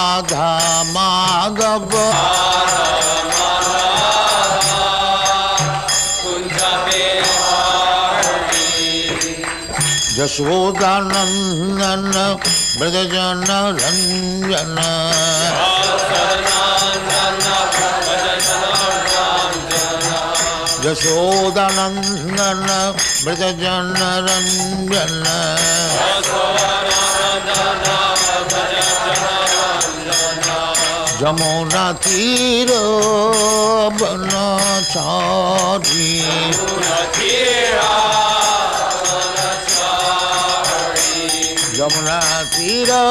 Radha Madhava Jashodanandana Brajajana Ranjana Jashodanandana Brajajana Ranjana Jamuna Tira Banachari Jamuna Tira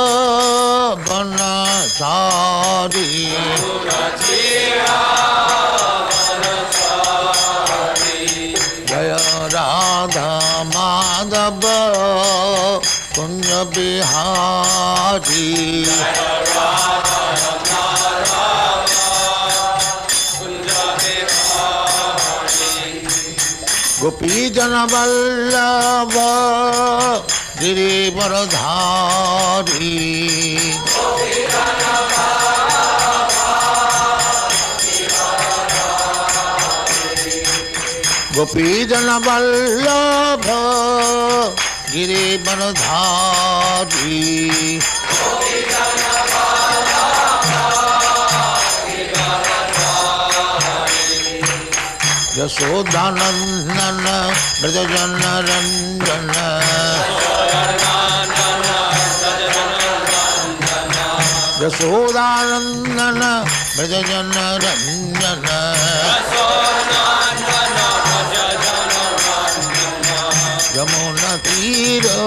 Banachari Jaya Radha Madhava Kunja Bihari Gopi Jana Vallabha Girivaradhari Gopi Jana Vallabha Girivaradhari Yashodanandana Brajajana Ranjana Yashodanandana Brajajana Ranjana Yamuna Tira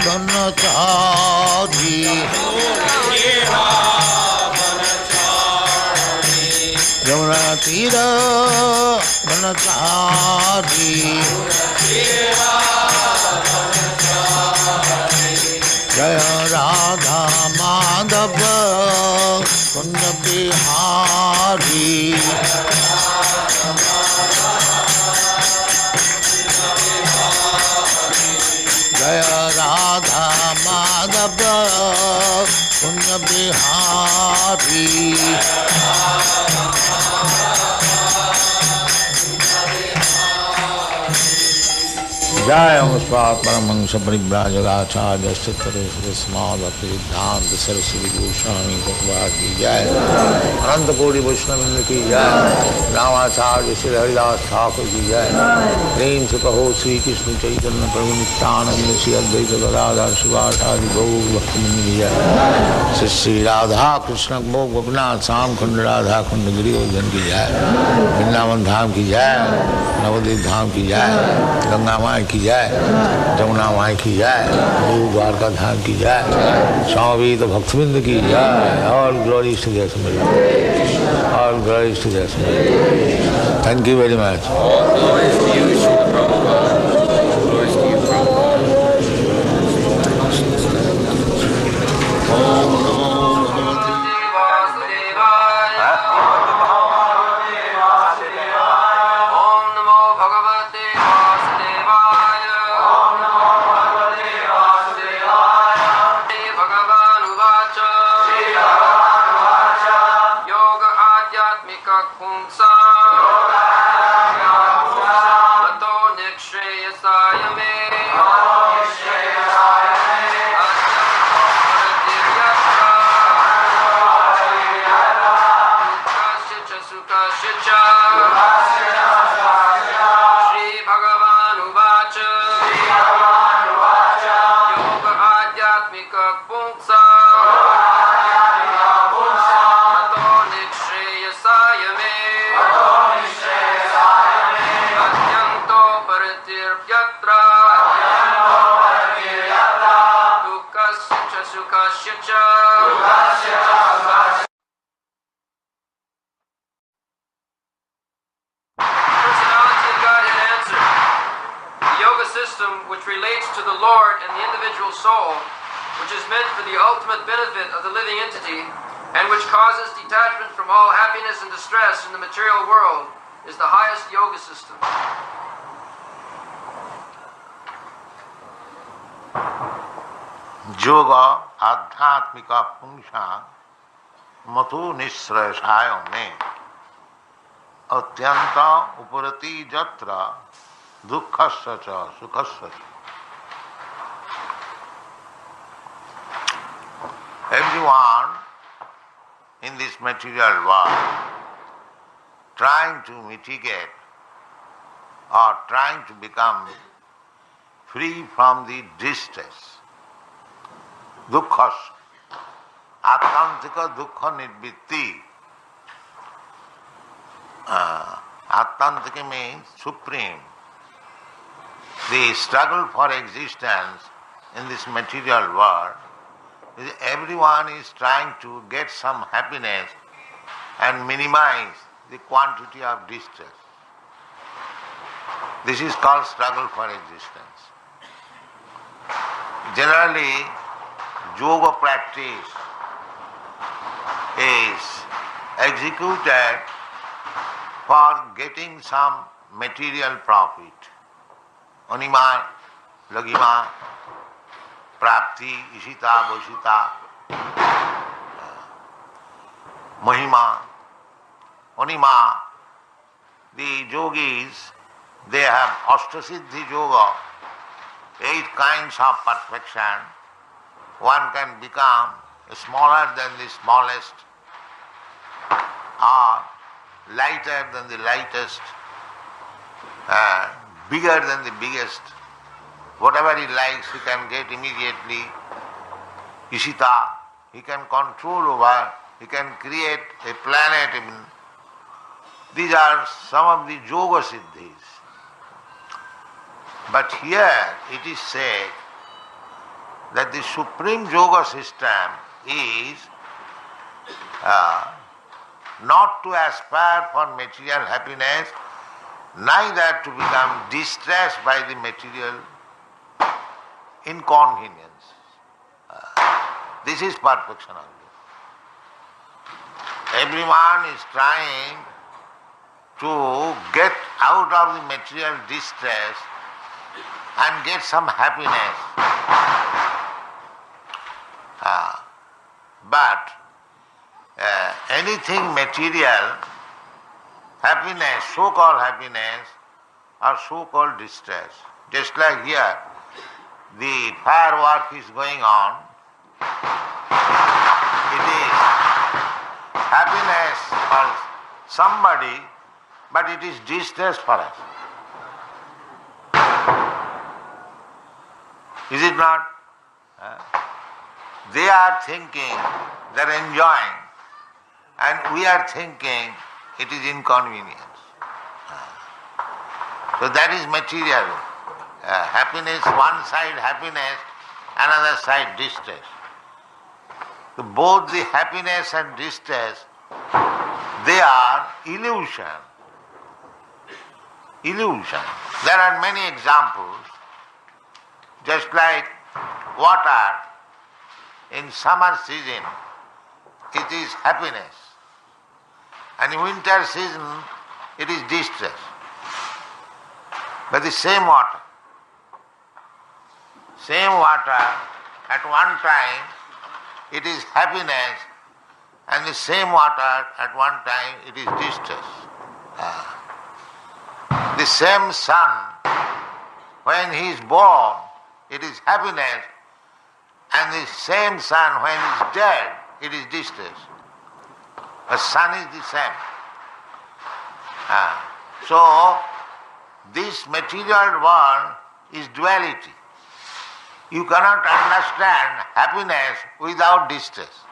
Banachari Yamuna Tira Banachari Jaya Radha Madhava Kunja Bihari Jaya Radha Madhava Kunja Bihari Jai Amaspat Paramahansa Paribhrajagacharya Sthitare Smadhati Siddhanta Saraswati Goswami Prabhupada ki Jai Ananta Koti Vaishnavindra ki Jai Ramacharya Sri Haridas Thakur ki Jai Prem se kaho Sri Krishna Chaitanya Prabhu Nityananda Sri Advaita Gadadhar Shivasadi Gaur Bhaktamani ki Jai Sri Radha Krishna Mok Gopinath Sam Khund Radha Khund Giri Govind ki Jai Vrindavan Dham ki Jai Navadvip Dham ki Jai Ganga Mai की जाए जमुना माई की जाए गुरु द्वारका धाम की जाए स्वामी तो भक्तबिंद की जाए और ग्लोरी टू जय सिमरन और glory to Jai Simran thank you very much Which relates to the Lord and the individual soul, which is meant for the ultimate benefit of the living entity, and which causes detachment from all happiness and distress in the material world, is the highest yoga system. Yoga Adhyatmika Pungsha mathu nisrashayo me atyanta uparati jatra dukkhasya cha sukhasya. Everyone in this material world trying to mitigate or trying to become free from the distress, dukkhas, attantika dukkha nirvitti. Attantika means supreme. The struggle for existence in this material world, everyone is trying to get some happiness and minimize the quantity of distress. This is called struggle for existence. Generally, yoga practice is executed for getting some material profit. Anima, lagima, prapti, ishita, boshita, mahima, anima. The yogis, they have Ashtasiddhi yoga, 8 kinds of perfection. One can become smaller than the smallest, or lighter than the lightest, bigger than the biggest. Whatever he likes, he can get immediately. Ishita, he can control over, he can create a planet even. These are some of the yoga siddhis. But here it is said that the supreme yoga system is not to aspire for material happiness, neither to become distressed by the material inconvenience. This is perfection of yoga. Everyone is trying to get out of the material distress and get some happiness. But anything material, happiness, so-called happiness, or so-called distress, just like here, the firework is going on, it is happiness for somebody, but it is distress for us. Is it not? They are thinking they are enjoying, and we are thinking it is inconvenience. So that is material. Happiness, one side happiness, another side distress. So both the happiness and distress, they are illusion. Illusion. There are many examples. Just like water, in summer season, it is happiness. And in winter season, it is distress. But the same water, at one time, it is happiness, and the same water, at one time, it is distress. The same sun, when he is born, it is happiness, and the same sun, when he is dead, it is distress. The sun is the same. So, this material world is duality. You cannot understand happiness without distress.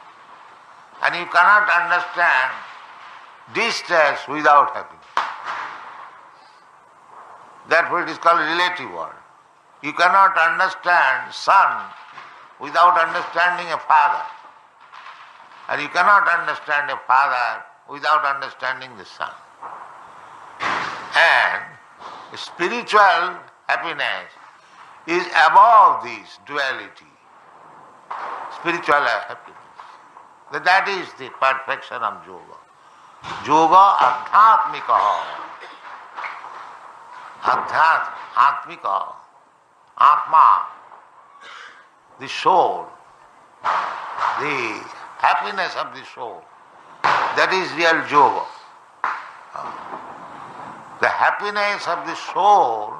And you cannot understand distress without happiness. Therefore it is called relative world. You cannot understand son without understanding a father. And you cannot understand a father without understanding the son. And spiritual happiness is above this duality. Spiritual happiness. That is the perfection of yoga. Yoga adhyatmika. Atmika. Atma. The soul. The happiness of the soul. That is real yoga. The happiness of the soul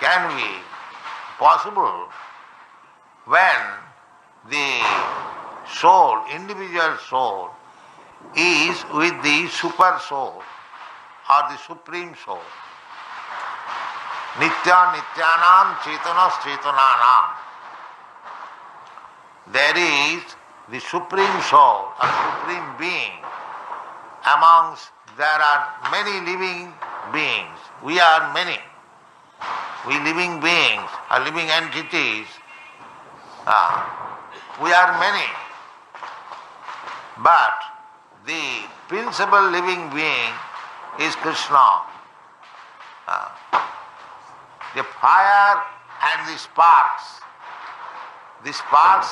can be possible when the soul, individual soul, is with the super soul or the supreme soul. Nitya nityanam chetanas chetananam. There is the supreme soul or supreme being. Amongst there are many living beings. We are many. We living beings or living entities. We are many. But the principal living being is Krishna. The fire and the sparks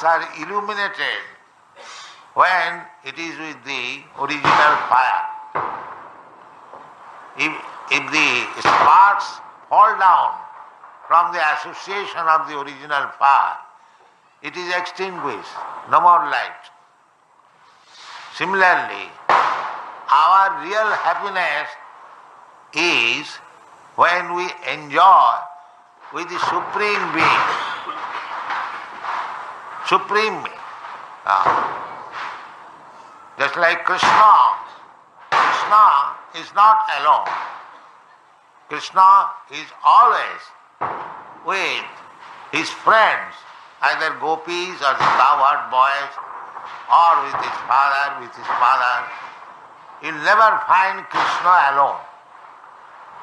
are illuminated when it is with the original fire. If the sparks fall down from the association of the original fire, it is extinguished, no more light. Similarly, our real happiness is when we enjoy with the Supreme Being. Supreme Being. Just like Krishna. Krishna is not alone. Krishna is always with his friends, either gopis or the cowherd boys, or with his father. You'll never find Krishna alone.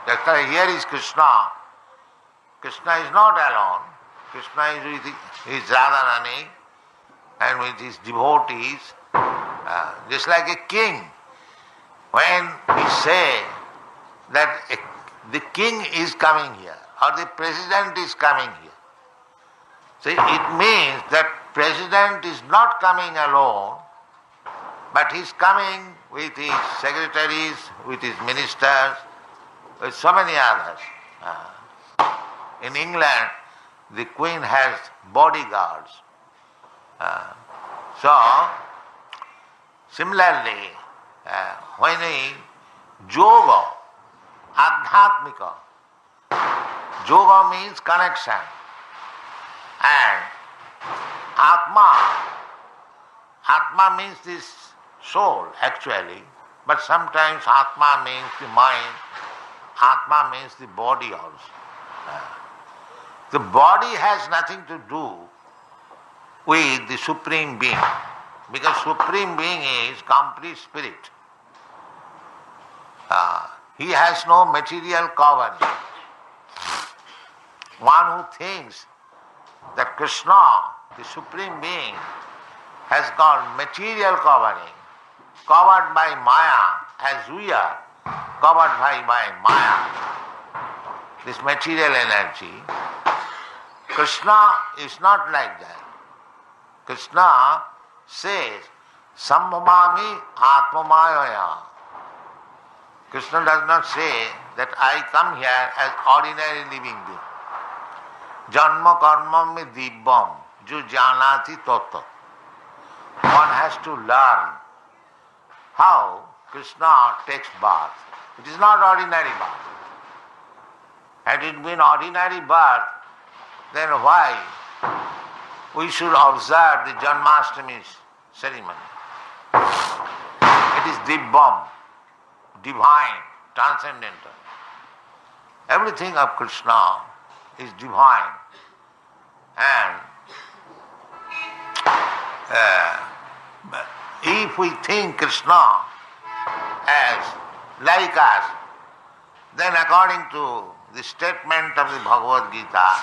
Just like here is Krishna. Krishna is not alone. Krishna is with his Radharani and with his devotees, just like a king. When we say that the king is coming here or the president is coming here, so it means that president is not coming alone, but he is coming with his secretaries, with his ministers, with so many others. In England, the Queen has bodyguards. So, similarly, when yoga, adhyatmika, yoga means connection, and atma means this soul actually, but sometimes atma means the mind, atma means the body also. The body has nothing to do with the Supreme Being, because Supreme Being is complete spirit. He has no material covering. One who thinks that Krishna, the Supreme Being, has got material covering, covered by Maya, as we are covered by Maya, this material energy. Krishna is not like that. Krishna says, Sambhavami Atmamayaya. Krishna does not say that I come here as ordinary living being. Janma karma me dibbam, jo janati tatta. One has to learn how Krishna takes birth. It is not ordinary birth. Had it been ordinary birth, then why we should observe the Janmashtami ceremony? It is dibbam, divine, transcendental. Everything of Krishna is divine. And if we think Krishna as like us, then according to the statement of the Bhagavad Gita,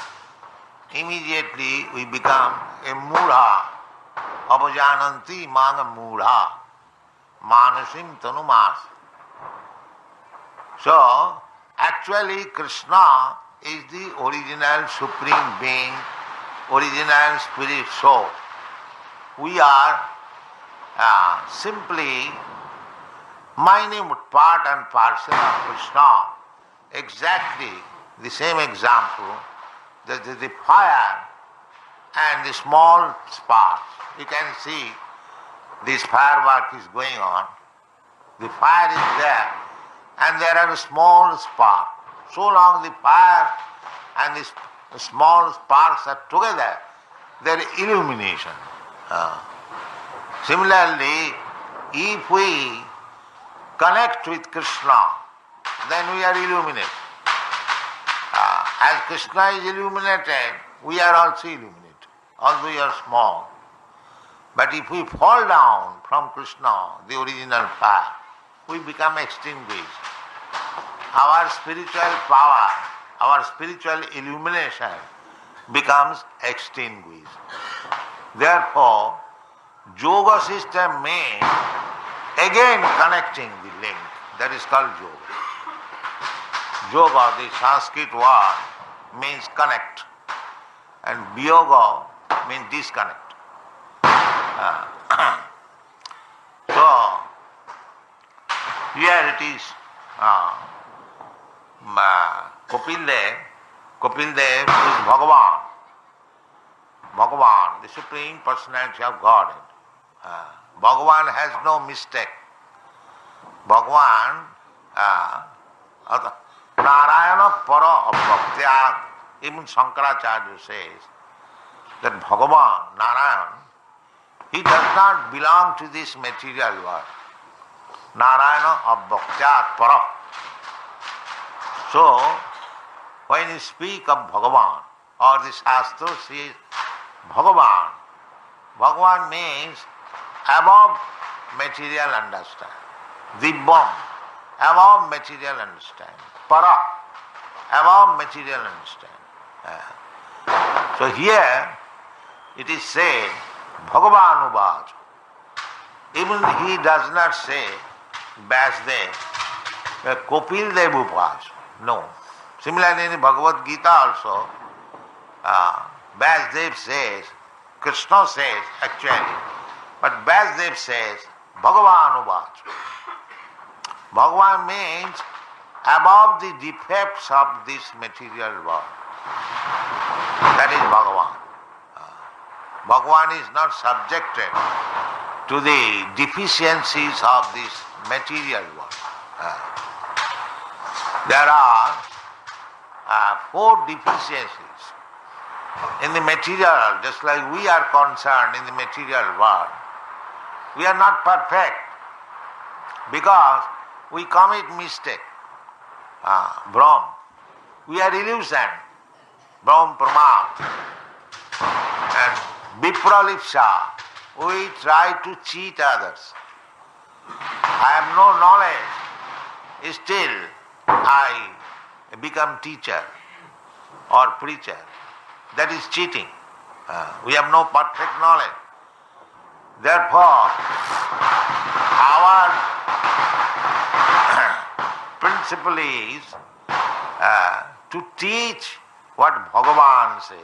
immediately we become a mudha. Apajananti mana mudha. Manasim tanumas. So, actually Krishna is the original Supreme Being, original Spirit Soul. We are simply minute part and parcel of Krishna. Exactly the same example, the fire and the small sparks. You can see this firework is going on The fire is there, and there are a small spark. So long the fire and the small sparks are together, there is illumination. Similarly, if we connect with Krishna, then we are illuminated. As Krishna is illuminated, we are also illuminated, although we are small. But if we fall down from Krishna, the original fire, we become extinguished. Our spiritual power, our spiritual illumination becomes extinguished. Therefore, yoga system means again connecting the link. That is called yoga. Yoga, the Sanskrit word, means connect, and viyoga means disconnect. So, here it is Kapil Dev is Bhagavan. Bhagavan, the Supreme Personality of Godhead. Bhagavan has no mistake. Bhagavan, Narayana Para Abhaktya, even Shankaracharya says that Bhagavan, Narayan, he does not belong to this material world. Narayana Abhaktya Para. So, when you speak of Bhagavan, or the Shastra says Bhagavan, Bhagavan means above material understanding. Dibbam, above material understanding. Para, above material understanding. So here it is said, Bhagavan Uvacha. Even he does not say Vyasdev, Kapil Dev Uvacha. No. Similarly in Bhagavad Gita also, Vyasdev says, Krishna says actually, but Vyasdev says, Bhagavan Uvacha. Bhagavan means above the defects of this material world. That is Bhagavan. Bhagavan is not subjected to the deficiencies of this material world. There are 4 deficiencies in the material, just like we are concerned in the material world. We are not perfect because we commit mistake. Brahm. We are illusion. Brahm Pramad. And Vipralipsa. We try to cheat others. I have no knowledge. Still, I become teacher or preacher. That is cheating. We have no perfect knowledge. Therefore, our principle is to teach what Bhagavan says.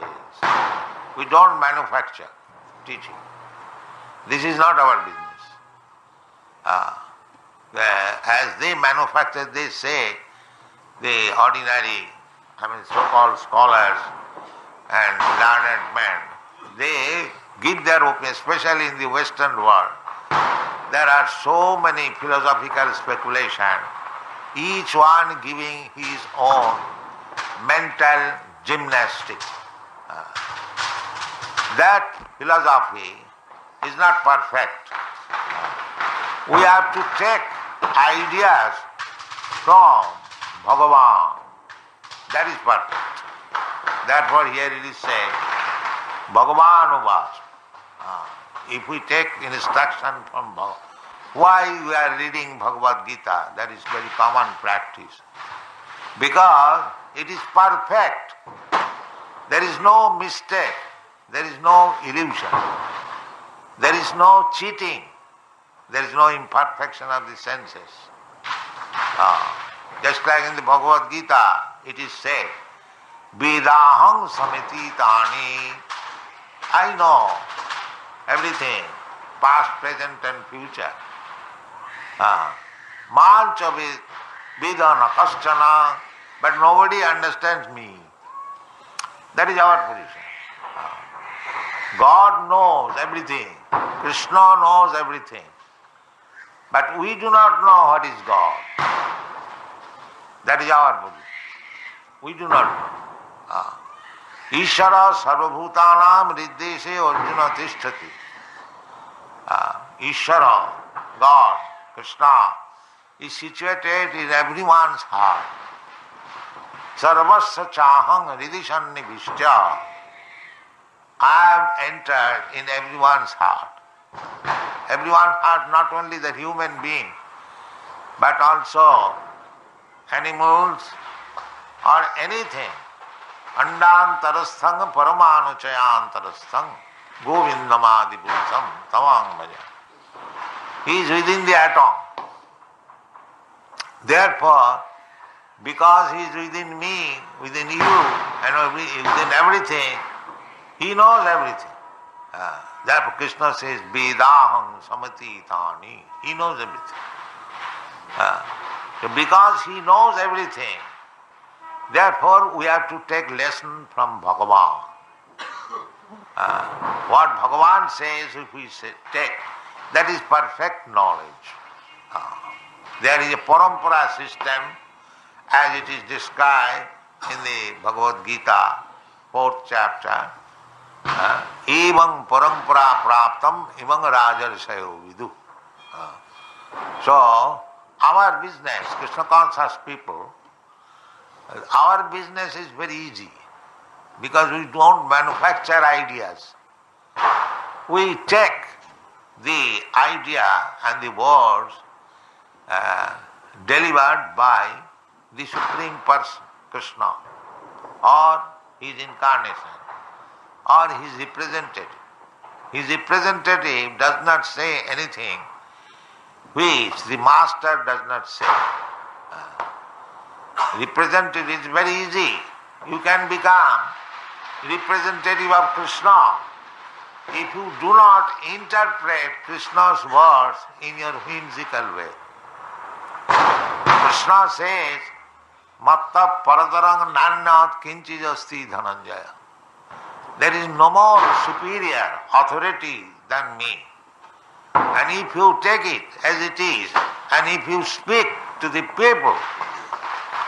We don't manufacture teaching. This is not our business. As they manufacture, they say, the ordinary, so-called scholars and learned men, they give their opinion, especially in the Western world. There are so many philosophical speculations, each one giving his own mental gymnastics. That philosophy is not perfect. We have to take ideas from Bhagavan. That is perfect. Therefore here it is said, Bhagavan Uvacha. If we take instruction from Bhagavan, why we are reading Bhagavad Gita? That is very common practice. Because it is perfect. There is no mistake. There is no illusion. There is no cheating. There is no imperfection of the senses. Just like in the Bhagavad Gita, it is said, Vedaham samititani. I know everything, past, present and future. Mancha vedana kaschana, but nobody understands me. That is our position. God knows everything. Krishna knows everything. But we do not know what is God. That is our belief. We do not know. Ishara sarvabhutanam riddeshe arjuna tishtati. Ishara, God, Krishna, is situated in everyone's heart. Sarvasya chahang ridisannivishya. I have entered in everyone's heart. Everyone's heart, not only the human being, but also animals or anything. Andantarasthang paramanuchayantarasthang govindamadipurusham tamang bhajan. He is within the atom. Therefore, because he is within me, within you, and within everything, he knows everything. Therefore Krishna says, Vedaham samatitani. He knows everything. So because he knows everything, therefore we have to take lesson from Bhagavan. What Bhagavan says, if we take, that is perfect knowledge. There is a parampara system, as it is described in the Bhagavad Gita, 4th chapter. Evam parampara praptam imam rajarsayo vidu. So, our business, Krishna conscious people, our business is very easy because we don't manufacture ideas. We take the idea and the words delivered by the Supreme Person, Krishna, or his incarnation, or his representative. His representative does not say anything which the master does not say. Representative is very easy. You can become representative of Krishna if you do not interpret Krishna's words in your whimsical way. Krishna says, Matta paradarang nanyat kinchijasti dhananjaya. There is no more superior authority than me. And if you take it as it is, and if you speak to the people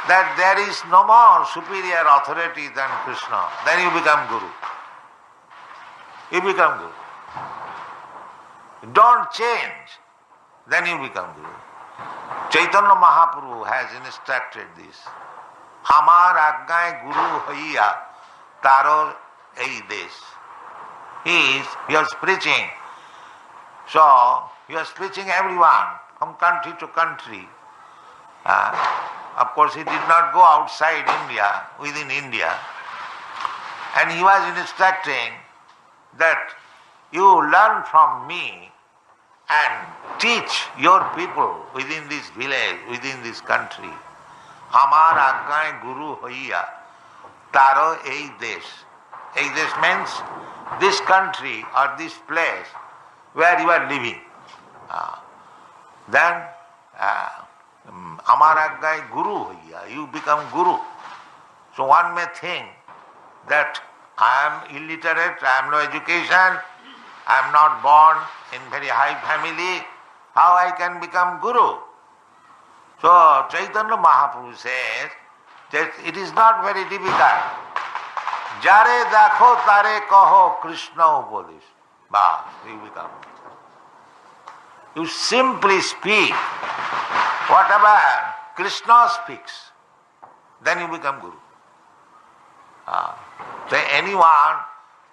that there is no more superior authority than Krishna, then you become Guru. You become Guru. Don't change, then you become Guru. Chaitanya Mahaprabhu has instructed this. Amar agnay guru hoiya taro ei desh. He was preaching. So, he was preaching everyone from country to country. Of course, he did not go outside India, within India. And he was instructing that you learn from me and teach your people within this village, within this country. Amar agnay guru hoiya taro ei desh. Ei desh means this country or this place where you are living. Then amar agnay guru hoiya, you become guru. So one may think that I am illiterate, I have no education, I am not born in very high family, how I can become guru? So Chaitanya Mahaprabhu says that it is not very difficult. Jare dakho tare kaho Krishna upadesh. Bas, you become. You simply speak whatever Krishna speaks, then you become guru. So anyone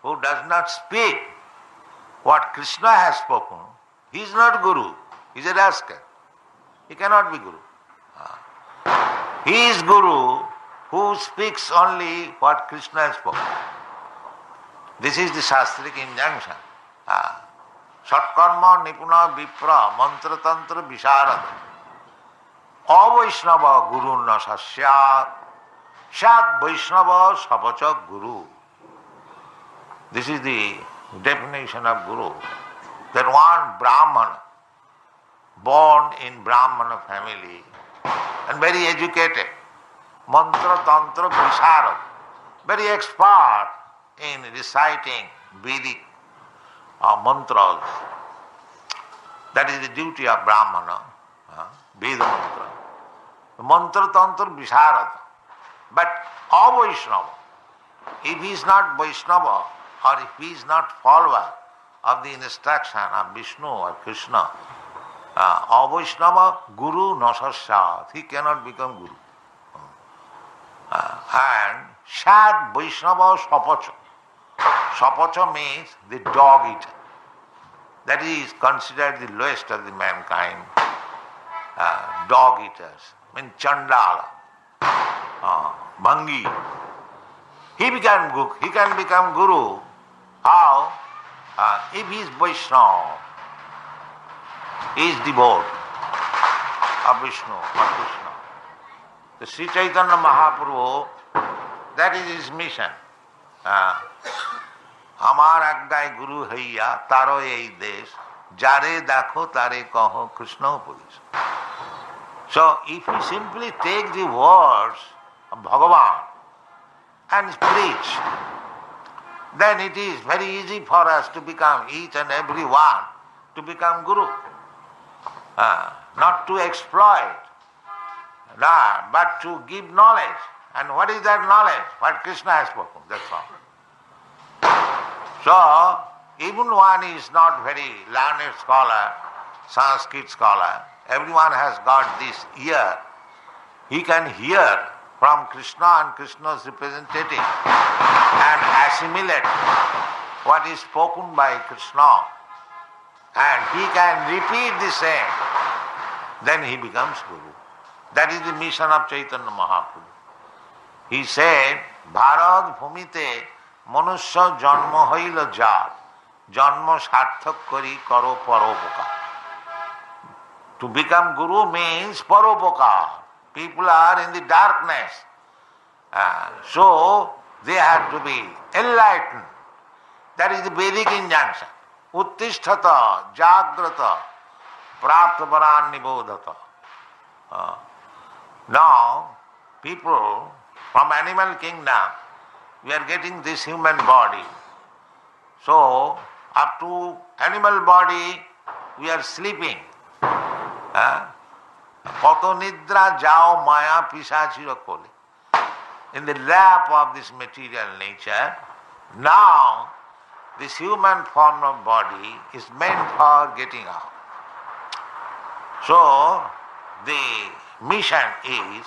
who does not speak what Krishna has spoken, he is not guru. He is a rascal. He cannot be guru. He is guru who speaks only what Krishna has spoken. This is the Shastric injunction. Satkarma nipuna vipra mantra tantra visharad avaishnava guru na sasyat shat vaishnava sapacha guru. This is the definition of guru. That one Brahmana, born in Brahmana family and very educated, mantra tantra visharad, very expert in reciting Vedic mantras, That is the duty of Brahmana, Veda mantra. Mantra tantra visharata. But Vaishnava, if he is not Vaishnava or if he is not follower of the instruction of Vishnu or Krishna, Vaishnava Guru Nasasat, he cannot become Guru. And Shad Vaishnava Sapacha. Sapacha means the dog eater. That is considered the lowest of the mankind. Dog eaters, mean Chandala, Bhangi. He can become Guru. How? If he is Vaishnava, he is devout of Vishnu or Krishna. The Sri Chaitanya Mahaprabhu, that is his mission. Amar aggai Guru haiya taro ei desh, jare dakho tare kaho Krishna upadesh. So if we simply take the words of Bhagavan and preach, then it is very easy for us to become, each and every one, to become Guru. Not to exploit, but to give knowledge. And what is that knowledge? What Krishna has spoken, that's all. So, even one is not very learned scholar, Sanskrit scholar, everyone has got this ear. He can hear from Krishna and Krishna's representative and assimilate what is spoken by Krishna. And he can repeat the same. Then he becomes Guru. That is the mission of Chaitanya Mahaprabhu. He said, Bharat Bhumite Manusya Janma Haila Jar, Janma Sarthak Kari Karo Paropoka. To become Guru means Paropoka. People are in the darkness. So they have to be enlightened. That is the Vedic injunction. Uttisthata, Jagrata, Praptaparan Nibodhata. Now, people from animal kingdom, we are getting this human body. So, up to animal body, we are sleeping. Kato nidra jao maya pisachira kole. In the lap of this material nature, now this human form of body is meant for getting out. So, the mission is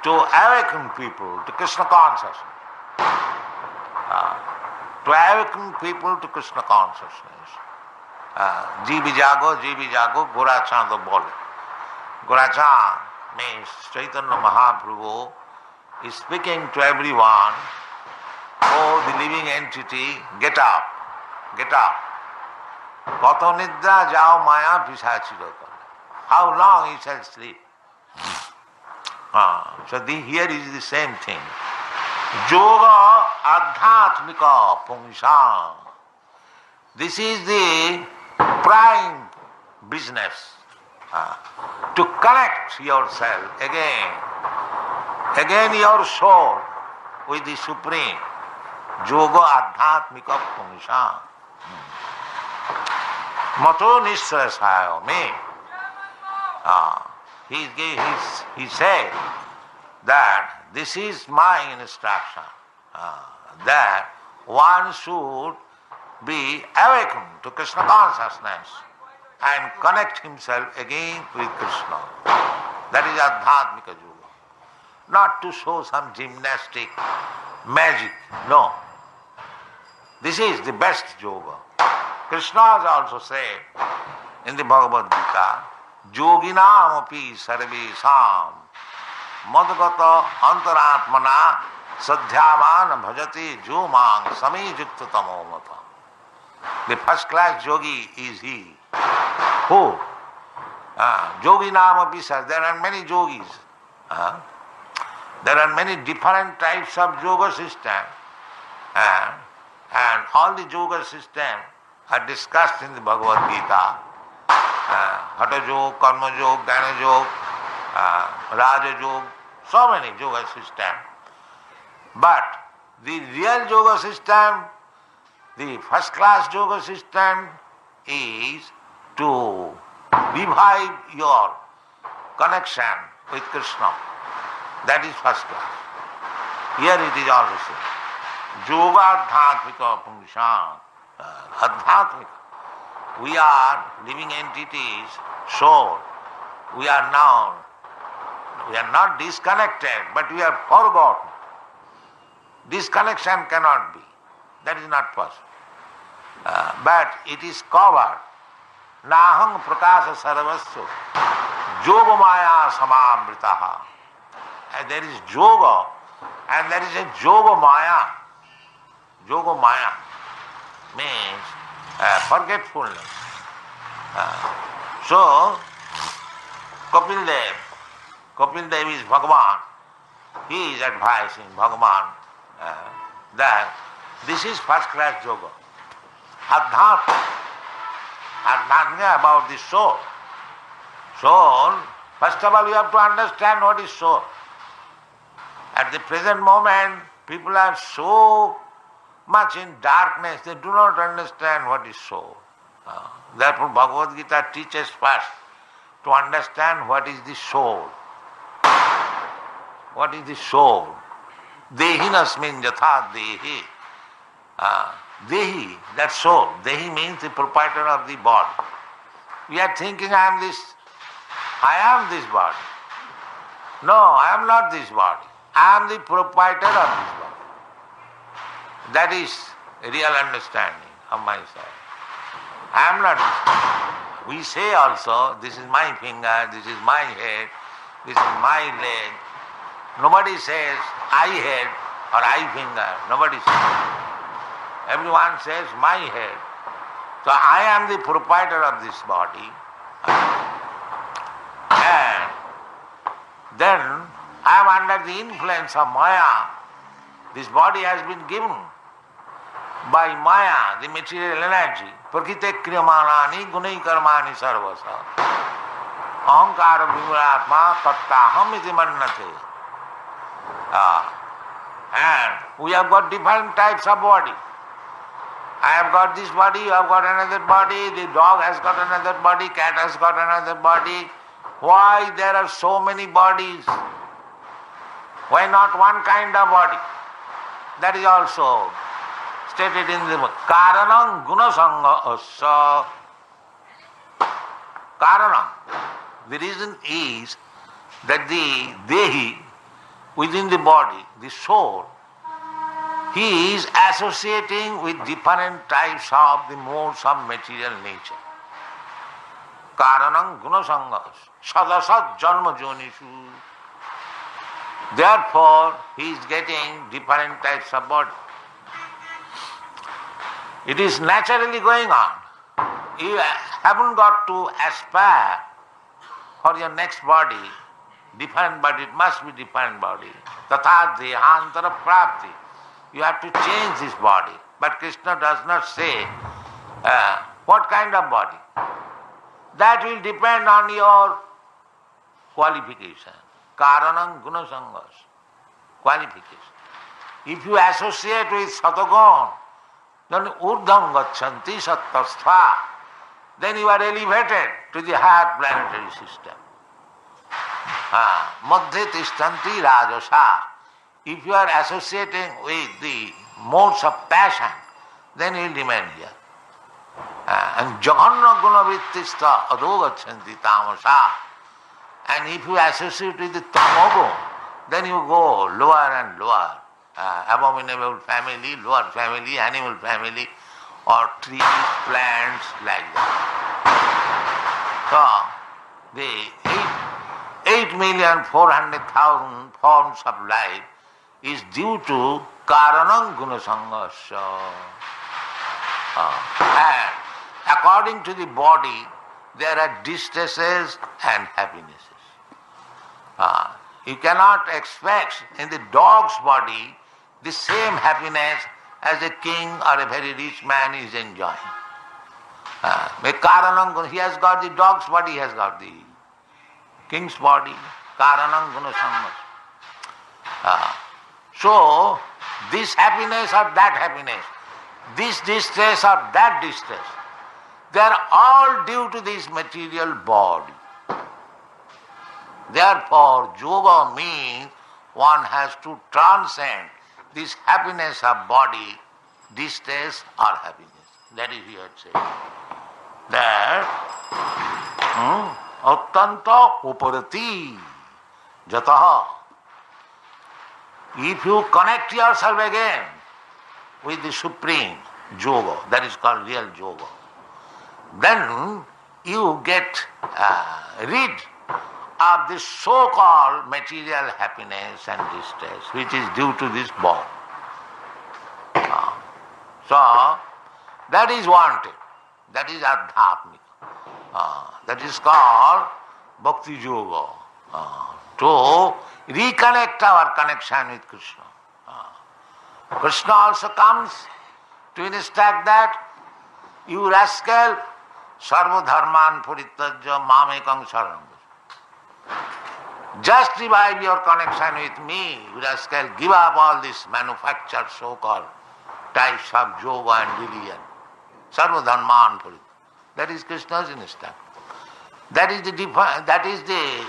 to awaken people to Krishna consciousness. To awaken people to Krishna consciousness. Jivi jago, Gora Chando bole. Gora Chand means Chaitanya Mahaprabhu is speaking to everyone, oh the living entity, get up, get up. Kato nidra jao maya pisachira kale. How long he shall sleep? So here is the same thing. Yoga adhyatmika pungsam. This is the prime business. To connect yourself again your soul with the Supreme. Yoga adhyatmika pungsam. Mato nisrasayo me. He said that this is my instruction, that one should be awakened to Krishna consciousness and connect himself again with Krishna. That is Adhyatmika Yoga. Not to show some gymnastic magic, no. This is the best yoga. Krishna has also said in the Bhagavad Gita, Yoginam api sarvesam madgata antaratmana sadhyavan bhajati jomang samijukta tamomata. The first class yogi is he. Who? Yoginam api sar. There are many yogis. There are many different types of yoga system. And all the yoga system are discussed in the Bhagavad Gita. Hatha Yoga, Karma Yoga, Jnana Yoga, Raja Yoga, so many yoga systems. But the real yoga system, the first class yoga system is to revive your connection with Krishna. That is first class. Here it is also said. Yoga adhyatmika pungshan. Adhyatmika. We are living entities, soul. We are not disconnected, but we are forgotten. Disconnection cannot be. That is not possible. But it is covered. Nahang prakasa sarvasya yoga maya samamritaha. And there is yoga and there is a yoga maya. Yoga maya means forgetfulness. So, Kapil Dev is Bhagavan. He is advising Bhagavan that this is first class yoga. Adhyatma. Adhyatma about the soul. Soul, first of all you have to understand what is soul. At the present moment, people are so much in darkness, they do not understand what is soul. Therefore Bhagavad Gita teaches first to understand what is the soul. What is the soul? Dehinasmin yatha dehi. Dehi, that soul. Dehi means the proprietor of the body. We are thinking I am this body. No, I am not this body. I am the proprietor of this body. That is a real understanding of my side. I am not this body. We say also, this is my finger, this is my head, this is my leg. Nobody says I head or I finger. Nobody says. Everyone says my head. So I am the proprietor of this body. And then I am under the influence of Maya. This body has been given by Maya, the material energy. Prakite kriyamanani gunai karmani sarvasa. Ahankara vimuratma tattaham iti mannate. And we have got different types of body. I have got this body, you have got another body, the dog has got another body, cat has got another body. Why there are so many bodies? Why not one kind of body? That is also stated in the Karanam Gunasanga Asa. Karanam. The reason is that the Dehi, within the body, the soul, he is associating with different types of the modes of material nature. Karanam Gunasangas. Sadasat Janma Jonishu. Therefore, he is getting different types of body. It is naturally going on. You haven't got to aspire for your next body, different body, it must be different body. Tatha dehantara prapti. You have to change this body. But Krishna does not say what kind of body. That will depend on your qualification. Karanam gunasangas. Qualification. If you associate with Satagon, then urdham gachanti sattastha, then you are elevated to the higher planetary system. Madhya tishtanti rajasa. If you are associating with the modes of passion, then you will remain here. And jaganna gunavittista adogachanti tamasa. And if you associate with the tamogo, then you go lower and lower. Abominable family, lower family, animal family, or trees, plants, like that. So, the 8,400,000 forms of life is due to Karanam Gunasangasya. And according to the body, there are distresses and happinesses. You cannot expect in the dog's body the same happiness as a king or a very rich man is enjoying. He has got the dog's body, he has got the king's body. Karanam Gunasangas. So, this happiness or that happiness, this distress or that distress, They are all due to this material body. Therefore, yoga means one has to transcend this happiness of body, distress or happiness. That is here said. That attanta uparati jataha. If you connect yourself again with the Supreme Yoga, that is called real Yoga, then you get rid of this so-called material happiness and distress which is due to this body. So, that is wanted. That is adhyatmika. That is called bhakti yoga. To reconnect our connection with Krishna. Krishna also comes to instruct that, you rascal, sarva dharman parityajya mamekam saranam. Just revive your connection with me, you rascal, give up all this manufactured so-called types of yoga and religion. Sarva dharman parityajya. That is Krishna's instruction. That is the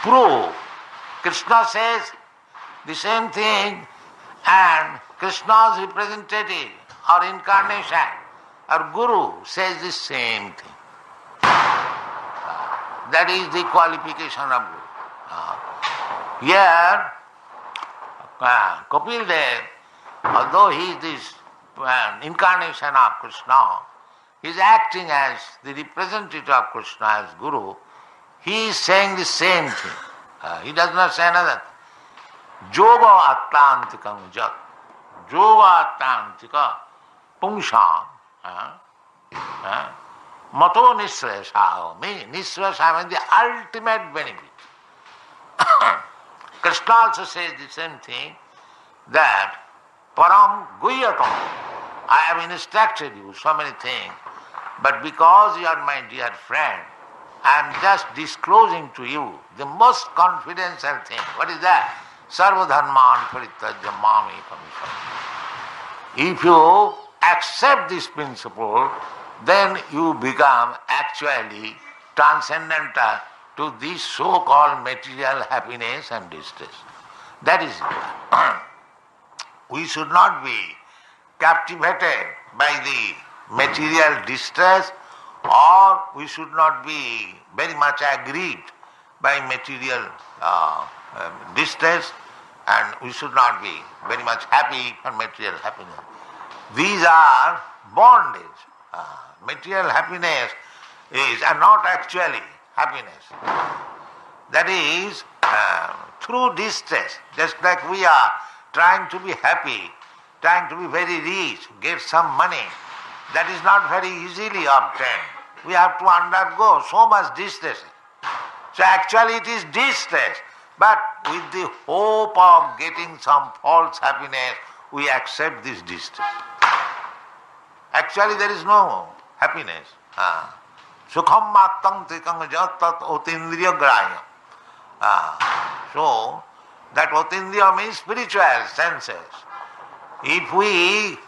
proof. Krishna says the same thing, and Krishna's representative or incarnation or guru says the same thing. That is the qualification of guru. Here, Kapil Dev, although he is this incarnation of Krishna, he is acting as the representative of Krishna as guru, he is saying the same thing. He does not say another thing. Yoga atlantikam jat. Yoga atlantika pungsam. Mato nisrasha. Nisrasha means the ultimate benefit. Krishna also says the same thing, that param guyatam. I have instructed you so many things, but because you are my dear friend, I am just disclosing to you the most confidential thing. What is that? Sarva dharman parityajya mamekam saranam. If you accept this principle, then you become actually transcendental to this so-called material happiness and distress. That is it. We should not be captivated by the material distress, or we should not be very much aggrieved by material distress, and we should not be very much happy for material happiness. These are bondage. Material happiness is not actually happiness. That is through distress. Just like we are trying to be happy, trying to be very rich, get some money, that is not very easily obtained. We have to undergo so much distress. So actually it is distress, but with the hope of getting some false happiness, we accept this distress. Actually there is no happiness. Sukham mattam trikam jat otindriya grahya. So that otindriya means spiritual senses. If we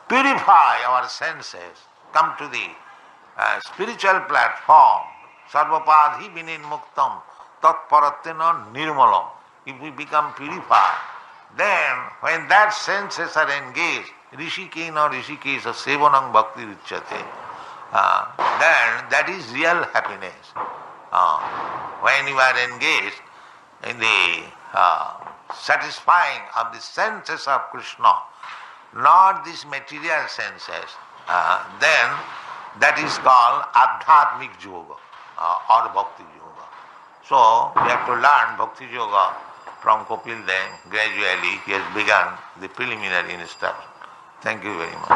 purify our senses, come to the spiritual platform, sarvapadhi vininmuktam tatparatena nirmalam. If we become purified, then when that senses are engaged, rishikena rishikesa sevanam bhakti richate, then that is real happiness. When you are engaged in the satisfying of the senses of Krishna, not these material senses, then that is called adhyatmic yoga or bhakti yoga. So we have to learn bhakti yoga from Kapil Dev. Gradually he has begun the preliminary instruction. Thank you very much.